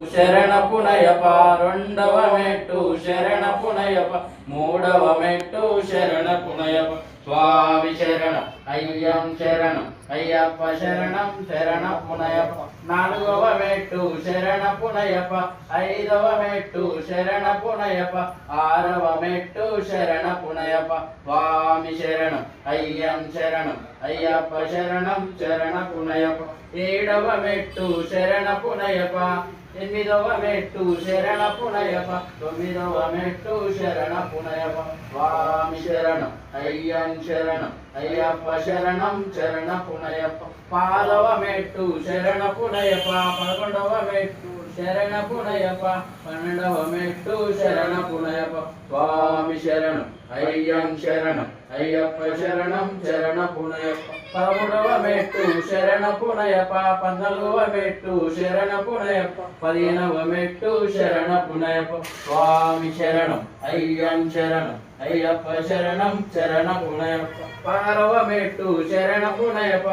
శరణ పునయప రెండవ మెట్టు శరణ పునయప మూడవ మెట్టు శరణ పునయప స్వామి శరణం అయ్యం శరణం అయ్యప్ప శరణం శరణ పునయప నాలుగవ మెట్టు శరణ పునయప ఐదవ మెట్టు శరణ పునయప ఆరవ మెట్టు శరణ పునయప స్వామి శరణం అయ్యం శరణం అయ్యప్ప శరణం శరణ పునయప ఏడవ మెట్టు శరణ పునయప ఎనిమిదవ మెట్టు శరణ పునయప తొమ్మిదవ మెట్టు శరణ పునయప స్వామి శరణం అయ్యం శరణం అయ్యప్ప శరణం శరణ పునయప పదవ మెట్టు శరణ పునయప పదకొండవ మెట్టు శరణ పునయప పన్నెండవ మెట్టు శరణ పునయప స్వామి శరణం అయ్యం శరణం అయ్యప్ప శరణం శరణ పునయప పదమూడవ మెట్టు శరణ పునయప పద్నాలుగవ మెట్టు శరణ పునయప పదిహేనవ మెట్టు శరణ పునయప స్వామి శరణం అయ్యం శరణం అయ్యప్ప శరణం శరణ పునయప పదహారవ మెట్టు శరణ పునయప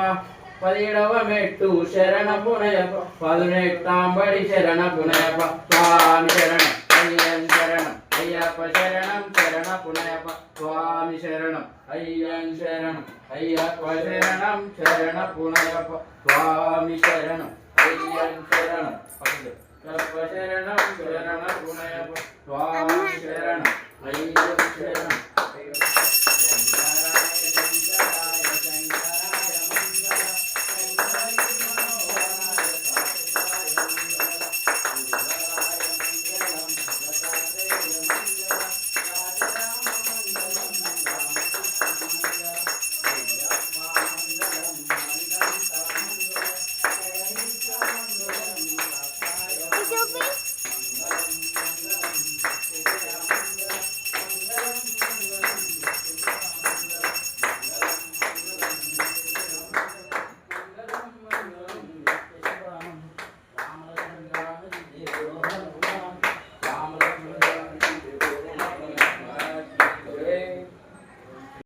పదిహేడవ మెట్టు శరణ పునయప పదునెట్టాంబడి శరణ పునయప స్వామి శరణం అయ్యం శరణం అయ్యప్ప శరణం శరణ పునయప స్వామి శరణం అయ్యం శరణం అయ్యప్ప శరణం శరణ పునయప స్వామి శరణం అయ్యం శరణం